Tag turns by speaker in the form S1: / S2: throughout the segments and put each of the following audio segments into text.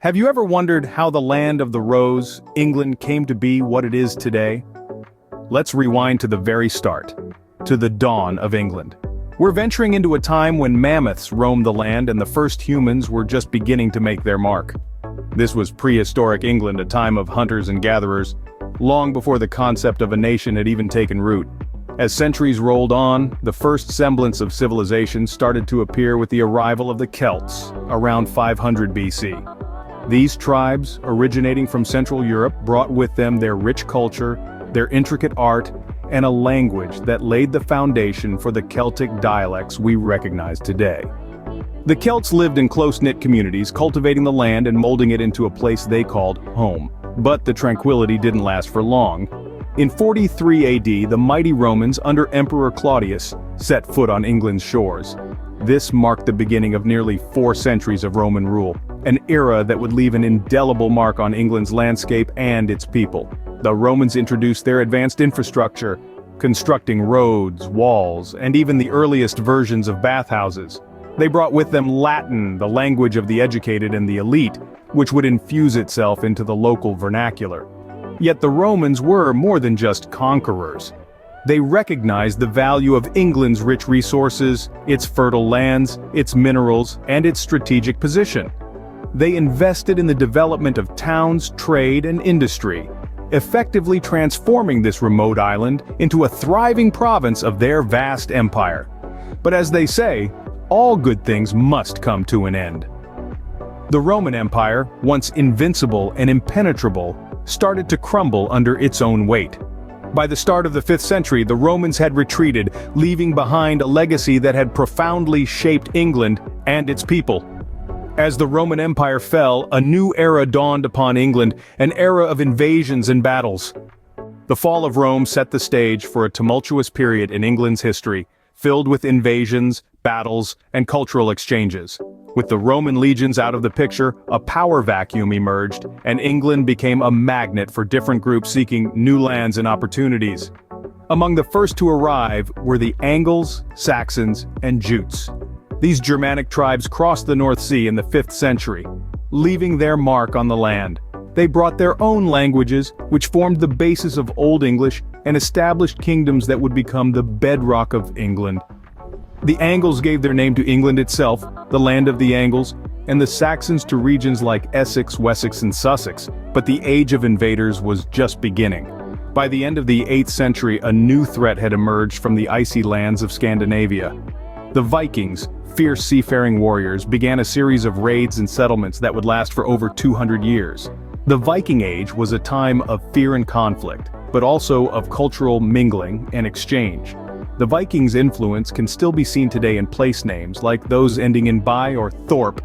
S1: Have you ever wondered how the land of the rose, England, came to be what it is today? Let's rewind to the very start, to the dawn of England. We're venturing into a time when mammoths roamed the land and the first humans were just beginning to make their mark. This was prehistoric England, a time of hunters and gatherers, long before the concept of a nation had even taken root. As centuries rolled on, the first semblance of civilization started to appear with the arrival of the Celts, around 500 BC. These tribes, originating from Central Europe, brought with them their rich culture, their intricate art, and a language that laid the foundation for the Celtic dialects we recognize today. The Celts lived in close-knit communities, cultivating the land and molding it into a place they called home. But the tranquility didn't last for long. In 43 AD, the mighty Romans, under Emperor Claudius, set foot on England's shores. This marked the beginning of nearly 4 centuries of Roman rule, an era that would leave an indelible mark on England's landscape and its people. The Romans introduced their advanced infrastructure, constructing roads, walls, and even the earliest versions of bathhouses. They brought with them Latin, the language of the educated and the elite, which would infuse itself into the local vernacular. Yet the Romans were more than just conquerors. They recognized the value of England's rich resources, its fertile lands, its minerals, and its strategic position. They invested in the development of towns, trade, and industry, effectively transforming this remote island into a thriving province of their vast empire. But as they say, all good things must come to an end. The Roman Empire, once invincible and impenetrable, started to crumble under its own weight. By the start of the 5th century, the Romans had retreated, leaving behind a legacy that had profoundly shaped England and its people. As the Roman Empire fell, a new era dawned upon England, an era of invasions and battles. The fall of Rome set the stage for a tumultuous period in England's history, filled with invasions, battles, and cultural exchanges. With the Roman legions out of the picture, a power vacuum emerged, and England became a magnet for different groups seeking new lands and opportunities. Among the first to arrive were the Angles, Saxons, and Jutes. These Germanic tribes crossed the North Sea in the 5th century, leaving their mark on the land. They brought their own languages, which formed the basis of Old English, and established kingdoms that would become the bedrock of England. The Angles gave their name to England itself, the land of the Angles, and the Saxons to regions like Essex, Wessex, and Sussex, but the age of invaders was just beginning. By the end of the 8th century, a new threat had emerged from the icy lands of Scandinavia. The Vikings, fierce seafaring warriors, began a series of raids and settlements that would last for over 200 years. The Viking Age was a time of fear and conflict, but also of cultural mingling and exchange. The Vikings' influence can still be seen today in place names like those ending in by or Thorpe,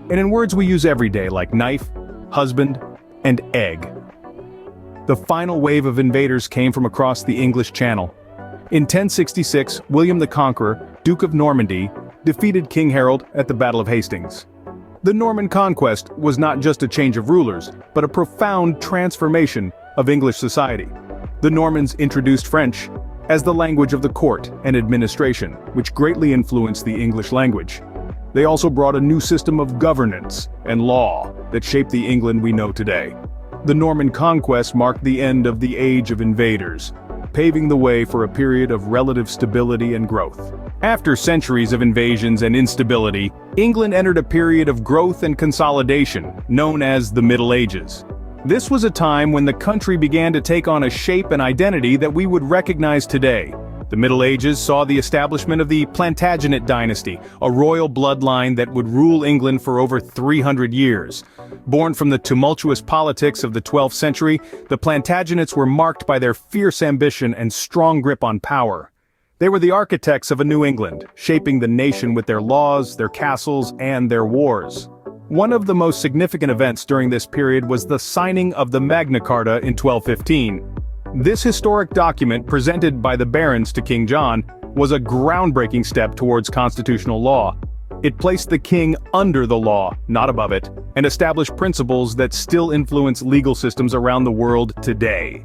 S1: and in words we use every day like knife, husband, and egg. The final wave of invaders came from across the English Channel. In 1066, William the Conqueror, Duke of Normandy, defeated King Harold at the Battle of Hastings. The Norman conquest was not just a change of rulers, but a profound transformation of English society. The Normans introduced French as the language of the court and administration, which greatly influenced the English language. They also brought a new system of governance and law that shaped the England we know today. The Norman conquest marked the end of the Age of Invaders, paving the way for a period of relative stability and growth. After centuries of invasions and instability, England entered a period of growth and consolidation, known as the Middle Ages. This was a time when the country began to take on a shape and identity that we would recognize today. The Middle Ages saw the establishment of the Plantagenet dynasty, a royal bloodline that would rule England for over 300 years. Born from the tumultuous politics of the 12th century, the Plantagenets were marked by their fierce ambition and strong grip on power. They were the architects of a New England, shaping the nation with their laws, their castles, and their wars. One of the most significant events during this period was the signing of the Magna Carta in 1215. This historic document, presented by the barons to King John, was a groundbreaking step towards constitutional law. It placed the king under the law, not above it, and established principles that still influence legal systems around the world today.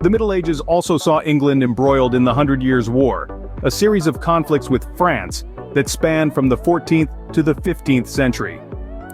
S1: The Middle Ages also saw England embroiled in the Hundred Years' War, a series of conflicts with France that spanned from the 14th to the 15th century.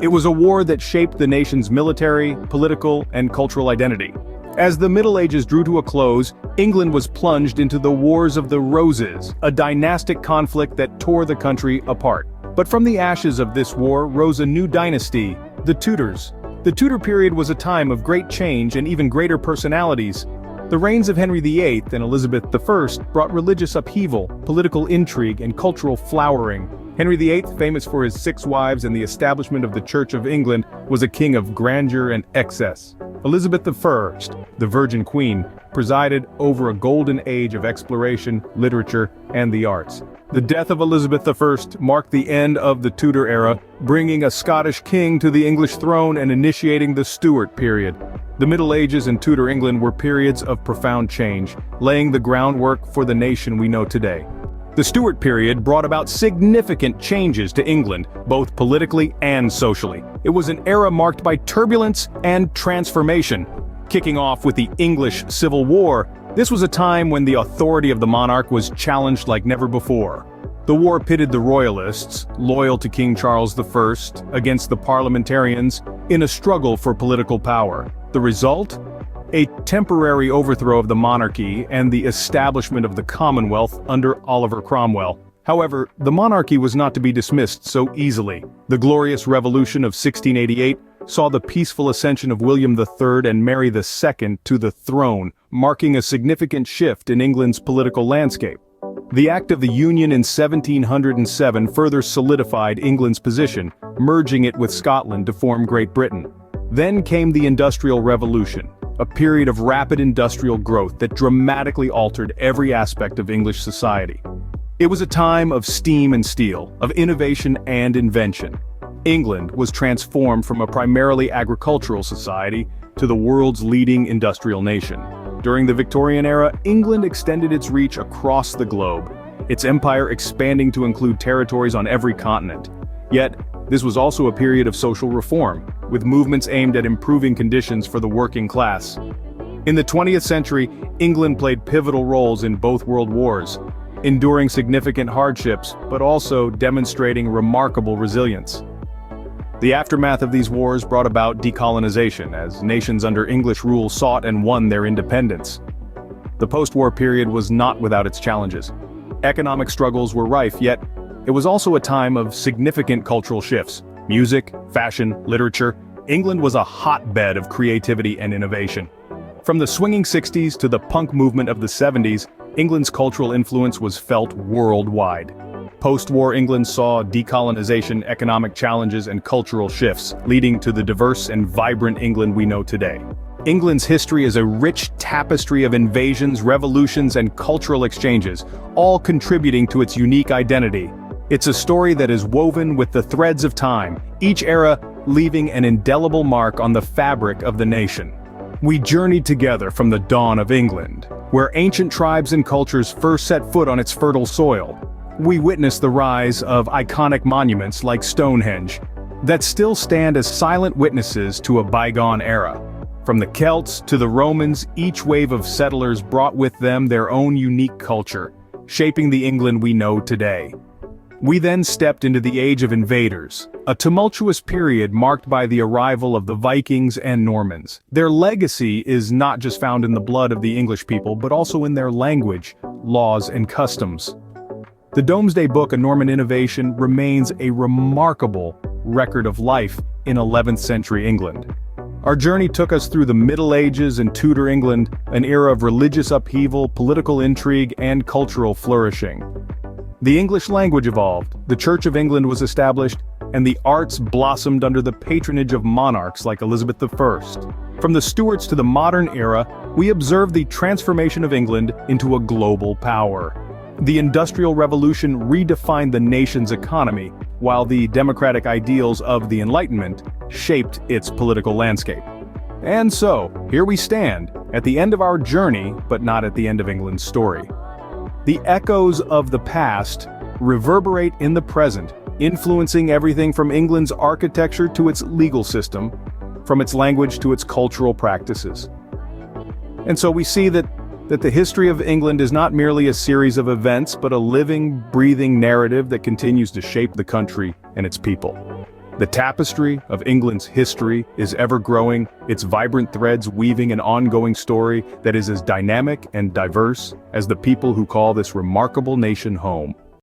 S1: It was a war that shaped the nation's military, political, and cultural identity. As the Middle Ages drew to a close, England was plunged into the Wars of the Roses, a dynastic conflict that tore the country apart. But from the ashes of this war rose a new dynasty, the Tudors. The Tudor period was a time of great change and even greater personalities. The reigns of Henry VIII and Elizabeth I brought religious upheaval, political intrigue, and cultural flowering. Henry VIII, famous for his 6 wives and the establishment of the Church of England, was a king of grandeur and excess. Elizabeth I, the Virgin Queen, presided over a golden age of exploration, literature, and the arts. The death of Elizabeth I marked the end of the Tudor era, bringing a Scottish king to the English throne and initiating the Stuart period. The Middle Ages in Tudor England were periods of profound change, laying the groundwork for the nation we know today. The Stuart period brought about significant changes to England, both politically and socially. It was an era marked by turbulence and transformation. Kicking off with the English Civil War, this was a time when the authority of the monarch was challenged like never before. The war pitted the royalists, loyal to King Charles I, against the parliamentarians in a struggle for political power. The result? A temporary overthrow of the monarchy and the establishment of the Commonwealth under Oliver Cromwell. However, the monarchy was not to be dismissed so easily. The Glorious Revolution of 1688 saw the peaceful ascension of William III and Mary II to the throne, marking a significant shift in England's political landscape. The Act of the Union in 1707 further solidified England's position, merging it with Scotland to form Great Britain. Then came the Industrial Revolution, a period of rapid industrial growth that dramatically altered every aspect of English society. It was a time of steam and steel, of innovation and invention. England was transformed from a primarily agricultural society to the world's leading industrial nation. During the Victorian era, England extended its reach across the globe, its empire expanding to include territories on every continent. Yet, this was also a period of social reform, with movements aimed at improving conditions for the working class. In the 20th century, England played pivotal roles in both world wars, enduring significant hardships, but also demonstrating remarkable resilience. The aftermath of these wars brought about decolonization, as nations under English rule sought and won their independence. The post-war period was not without its challenges. Economic struggles were rife, yet it was also a time of significant cultural shifts. Music, fashion, literature, England was a hotbed of creativity and innovation. From the swinging 60s to the punk movement of the 70s, England's cultural influence was felt worldwide. Post-war England saw decolonization, economic challenges, and cultural shifts, leading to the diverse and vibrant England we know today. England's history is a rich tapestry of invasions, revolutions, and cultural exchanges, all contributing to its unique identity. It's a story that is woven with the threads of time, each era leaving an indelible mark on the fabric of the nation. We journeyed together from the dawn of England, where ancient tribes and cultures first set foot on its fertile soil. We witnessed the rise of iconic monuments like Stonehenge, that still stand as silent witnesses to a bygone era. From the Celts to the Romans, each wave of settlers brought with them their own unique culture, shaping the England we know today. We then stepped into the Age of Invaders, a tumultuous period marked by the arrival of the Vikings and Normans. Their legacy is not just found in the blood of the English people, but also in their language, laws, and customs. The Domesday Book, A Norman Innovation, remains a remarkable record of life in 11th century England. Our journey took us through the Middle Ages and Tudor England, an era of religious upheaval, political intrigue, and cultural flourishing. The English language evolved, the Church of England was established, and the arts blossomed under the patronage of monarchs like Elizabeth I. From the Stuarts to the modern era, we observed the transformation of England into a global power. The Industrial Revolution redefined the nation's economy, while the democratic ideals of the Enlightenment shaped its political landscape. And so, here we stand, at the end of our journey, but not at the end of England's story. The echoes of the past reverberate in the present, influencing everything from England's architecture to its legal system, from its language to its cultural practices. And so we see that the history of England is not merely a series of events, but a living, breathing narrative that continues to shape the country and its people. The tapestry of England's history is ever growing, its vibrant threads weaving an ongoing story that is as dynamic and diverse as the people who call this remarkable nation home.